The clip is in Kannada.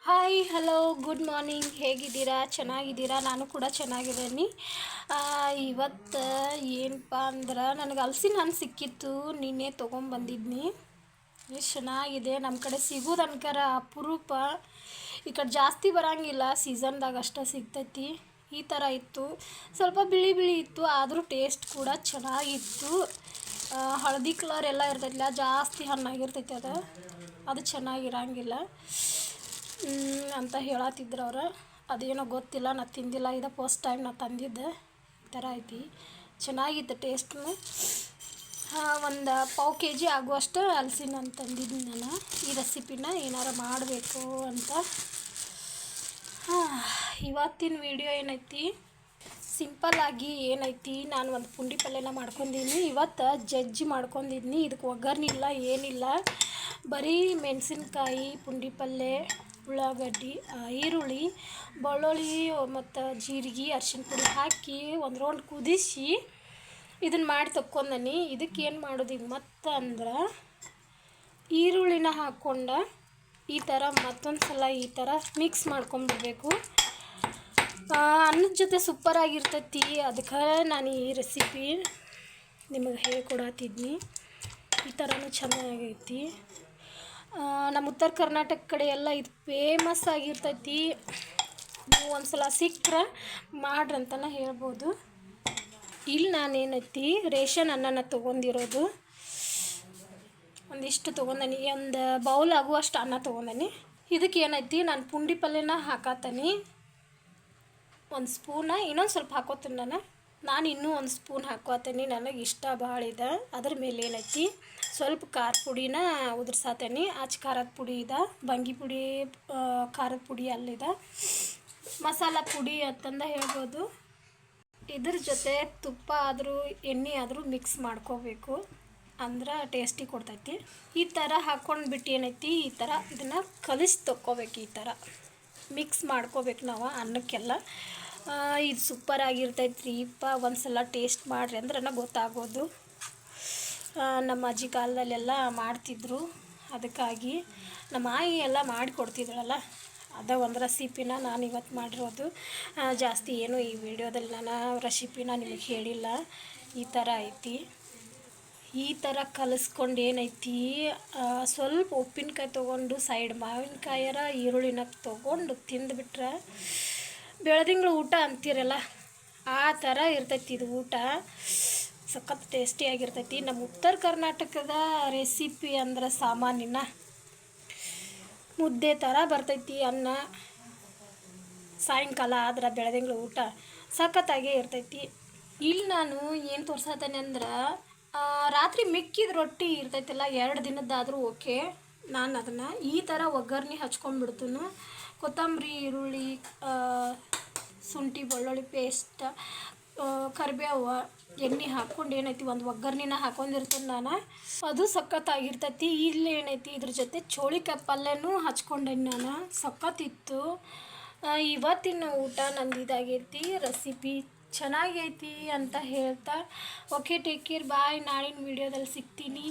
ಹಾಯ್ ಹಲೋ ಗುಡ್ ಮಾರ್ನಿಂಗ್, ಹೇಗಿದ್ದೀರಾ? ಚೆನ್ನಾಗಿದ್ದೀರಾ? ನಾನು ಕೂಡ ಚೆನ್ನಾಗಿದ್ದೀನಿ. ಇವತ್ತು ಏನಪ್ಪ ಅಂದ್ರೆ ನನಗೆ ಹಲಸಿನ ಹಣ್ಣು ಸಿಕ್ಕಿತ್ತು, ನಿನ್ನೆ ತೊಗೊಂಬಂದಿದ್ನಿ. ಎಷ್ಟು ಚೆನ್ನಾಗಿದೆ. ನಮ್ಮ ಕಡೆ ಸಿಗೋದು ಅನ್ಕರ ಅಪರೂಪ, ಈ ಕಡೆ ಜಾಸ್ತಿ ಬರೋಂಗಿಲ್ಲ, ಸೀಸನ್ದಾಗ ಅಷ್ಟೇ ಸಿಗ್ತೈತಿ. ಈ ಥರ ಇತ್ತು, ಸ್ವಲ್ಪ ಬಿಳಿ ಬಿಳಿ ಇತ್ತು, ಆದರೂ ಟೇಸ್ಟ್ ಕೂಡ ಚೆನ್ನಾಗಿತ್ತು. ಹಳದಿ ಕಲರ್ ಎಲ್ಲ ಇರ್ತೈತಿಲ್ಲ, ಜಾಸ್ತಿ ಹಣ್ಣಾಗಿರ್ತೈತಿ, ಅದು ಚೆನ್ನಾಗಿರಂಗಿಲ್ಲ ಅಂತ ಹೇಳತ್ತಿದ್ರು ಅವ್ರು. ಅದೇನೋ ಗೊತ್ತಿಲ್ಲ, ನಾ ತಿಂದಿಲ್ಲ, ಇದು ಫಸ್ಟ್ ಟೈಮ್ ನಾ ತಂದಿದ್ದೆ. ಈ ಥರ ಐತಿ, ಚೆನ್ನಾಗಿತ್ತು ಟೇಸ್ಟು. ಒಂದು ಪಾವು ಕೆ.ಜಿ ಆಗುವಷ್ಟು ಹಲಸಿನ ಹಣ್ಣು ತಂದಿದ್ದೀನಿ ನಾನು. ಈ ರೆಸಿಪಿನ ಏನಾರು ಮಾಡಬೇಕು ಅಂತ. ಇವತ್ತಿನ ವಿಡಿಯೋ ಏನೈತಿ, ಸಿಂಪಲ್ಲಾಗಿ ಏನೈತಿ, ನಾನು ಒಂದು ಪುಂಡಿ ಪಲ್ಯನ ಮಾಡ್ಕೊಂಡಿದ್ದೀನಿ. ಇವತ್ತು ಜಜ್ಜಿ ಮಾಡ್ಕೊಂಡಿದ್ದೀನಿ. ಇದಕ್ಕೆ ಒಗ್ಗರಣೆ ಇಲ್ಲ, ಏನಿಲ್ಲ, ಬರೀ ಮೆಣಸಿನ್ಕಾಯಿ, ಪುಂಡಿ ಪಲ್ಯ, ಉಳ್ಳಾಗಡ್ಡಿ, ಈರುಳ್ಳಿ, ಬೆಳ್ಳುಳ್ಳಿ ಮತ್ತು ಜೀರಿಗೆ, ಅರಿಶಿನ ಪುಡಿ ಹಾಕಿ ಒಂದು ರೌಂಡ್ ಕುದಿಸಿ ಇದನ್ನು ಮಾಡಿ ತಕ್ಕೊಂಡನಿ. ಇದಕ್ಕೆ ಏನು ಮಾಡೋದು ಈಗ ಮತ್ತು ಅಂದ್ರೆ, ಈರುಳ್ಳಿನ ಹಾಕ್ಕೊಂಡು ಈ ಥರ ಮತ್ತೊಂದು ಸಲ ಈ ಥರ ಮಿಕ್ಸ್ ಮಾಡ್ಕೊಂಬಿಡ್ಬೇಕು. ಅನ್ನದ ಜೊತೆ ಸೂಪರಾಗಿರ್ತೈತಿ. ಅದಕ್ಕೆ ನಾನು ಈ ರೆಸಿಪಿ ನಿಮಗೆ ಹೇಳ್ಕೊಡತ್ತಿದ್ನಿ. ಈ ಥರನೂ ಚೆನ್ನಾಗೈತಿ. ನಮ್ಮ ಉತ್ತರ ಕರ್ನಾಟಕ ಕಡೆ ಎಲ್ಲ ಇದು ಫೇಮಸ್ ಆಗಿರ್ತೈತಿ. ನೀವು ಒಂದು ಸಲ ಸಿಕ್ಕರೆ ಮಾಡ್ರಂತಲೇ ಹೇಳ್ಬೋದು. ಇಲ್ಲಿ ನಾನೇನೈತಿ ರೇಷನ್ ಅನ್ನನ ತೊಗೊಂಡಿರೋದು, ಒಂದಿಷ್ಟು ತೊಗೊಂಡನಿ, ಒಂದು ಬೌಲ್ ಆಗುವಷ್ಟು ಅನ್ನ ತೊಗೊಂಡನಿ. ಇದಕ್ಕೆ ಏನೈತಿ, ನಾನು ಪುಂಡಿ ಪಲ್ಯನ ಹಾಕತ್ತೀನಿ ಒಂದು ಸ್ಪೂನ, ಇನ್ನೊಂದು ಸ್ವಲ್ಪ ಹಾಕೋತೀನಿ ನಾನು ಇನ್ನೂ ಒಂದು ಸ್ಪೂನ್ ಹಾಕೋತೀನಿ. ನನಗೆ ಇಷ್ಟ ಭಾಳ ಇದೆ. ಅದ್ರ ಮೇಲೆ ಏನೈತಿ, ಸ್ವಲ್ಪ ಖಾರ ಪುಡಿನ ಉದುರ್ಸಾತೀನಿ. ಆಚೆ ಖಾರದ ಪುಡಿ ಇದೆ, ಬಂಗಿ ಪುಡಿ, ಖಾರದ ಪುಡಿ ಅಲ್ಲಿದೆ, ಮಸಾಲ ಪುಡಿ ಅಂತಂದು ಹೇಳ್ಬೋದು. ಇದ್ರ ಜೊತೆ ತುಪ್ಪ ಆದರೂ ಎಣ್ಣೆ ಆದರೂ ಮಿಕ್ಸ್ ಮಾಡ್ಕೋಬೇಕು, ಅಂದ್ರೆ ಟೇಸ್ಟಿ ಕೊಡ್ತೈತಿ. ಈ ಥರ ಹಾಕ್ಕೊಂಡ್ಬಿಟ್ಟು ಏನೈತಿ, ಈ ಥರ ಇದನ್ನು ಕಲಿಸಿ ತಕ್ಕೋಬೇಕು. ಈ ಥರ ಮಿಕ್ಸ್ ಮಾಡ್ಕೋಬೇಕು ನಾವು ಅನ್ನಕ್ಕೆಲ್ಲ. ಇದು ಸೂಪರಾಗಿರ್ತೈತೆ ರೀಪ್ಪ. ಒಂದು ಸಲ ಟೇಸ್ಟ್ ಮಾಡಿರಿ ಅಂದ್ರೆ ಗೊತ್ತಾಗೋದು. ನಮ್ಮ ಅಜ್ಜಿ ಕಾಲದಲ್ಲೆಲ್ಲ ಮಾಡ್ತಿದ್ರು, ಅದಕ್ಕಾಗಿ ನಮ್ಮ ಆಯಿ ಎಲ್ಲ ಮಾಡಿಕೊಡ್ತಿದ್ರಲ್ಲ, ಅದ ಒಂದು ರೆಸಿಪಿನ ನಾನು ಇವತ್ತು ಮಾಡಿರೋದು. ಜಾಸ್ತಿ ಏನು ಈ ವಿಡಿಯೋದಲ್ಲಿ ನಾನು ರೆಸಿಪಿನ ನಿಮಗೆ ಹೇಳಿಲ್ಲ. ಈ ಥರ ಐತಿ. ಈ ಥರ ಕಲಿಸ್ಕೊಂಡು ಏನೈತಿ, ಸ್ವಲ್ಪ ಉಪ್ಪಿನಕಾಯಿ ತೊಗೊಂಡು ಸೈಡ್ ಮಾವಿನಕಾಯರ ಈರುಳ್ಳಿನ ತೊಗೊಂಡು ತಿಂದುಬಿಟ್ರೆ ಬೆಳದಿಂಗಳು ಊಟ ಅಂತೀರಲ್ಲ, ಆ ಥರ ಇರ್ತೈತಿ ಇದು ಊಟ. ಸಖತ್ ಟೇಸ್ಟಿಯಾಗಿರ್ತೈತಿ. ನಮ್ಮ ಉತ್ತರ ಕರ್ನಾಟಕದ ರೆಸಿಪಿ ಅಂದ್ರೆ ಸಾಮಾನ್ಯನ ಮುದ್ದೆ ಥರ ಬರ್ತೈತಿ ಅನ್ನ. ಸಾಯಂಕಾಲ ಆದ್ರೆ ಬೆಳದಿಂಗಳು ಊಟ ಸಖತ್ತಾಗೇ ಇರ್ತೈತಿ. ಇಲ್ಲಿ ನಾನು ಏನು ತೋರ್ಸತ್ತೇನೆ ಅಂದ್ರೆ, ರಾತ್ರಿ ಮಿಕ್ಕಿದ ರೊಟ್ಟಿ ಇರ್ತೈತಿಲ್ಲ, 2 ದಿನದ್ದಾದರೂ ಓಕೆ, ನಾನು ಅದನ್ನು ಈ ಥರ ಒಗ್ಗರಣೆ ಹಚ್ಕೊಂಡ್ಬಿಡ್ತೀನಿ. ಕೊತ್ತಂಬರಿ, ಈರುಳ್ಳಿ, ಶುಂಠಿ ಬೆಳ್ಳುಳ್ಳಿ ಪೇಸ್ಟ್, ಕರಿಬೇವು, ಎಣ್ಣೆ ಹಾಕ್ಕೊಂಡು ಏನೈತಿ ಒಂದು ಒಗ್ಗರಣೆನ ಹಾಕ್ಕೊಂಡಿರ್ತೀನಿ ನಾನು. ಅದು ಸಖತ್ತಾಗಿರ್ತೈತಿ. ಇಲ್ಲಿ ಏನೈತಿ, ಇದ್ರ ಜೊತೆ ಚೋಳಿಕಾಯಿ ಪಲ್ಯನೂ ಹಚ್ಕೊಂಡೇನಿ ನಾನು, ಸಖತ್ತಿತ್ತು. ಇವತ್ತಿನ ಊಟ ನಂದು ಇದಾಗೈತಿ. ರೆಸಿಪಿ ಚೆನ್ನಾಗೈತಿ ಅಂತ ಹೇಳ್ತಾ ಓಕೆ, ಟೇಕ್ ಕೇರ್, ಬಾಯ್. ನಾಳಿನ ವೀಡಿಯೋದಲ್ಲಿ ಸಿಗ್ತೀನಿ.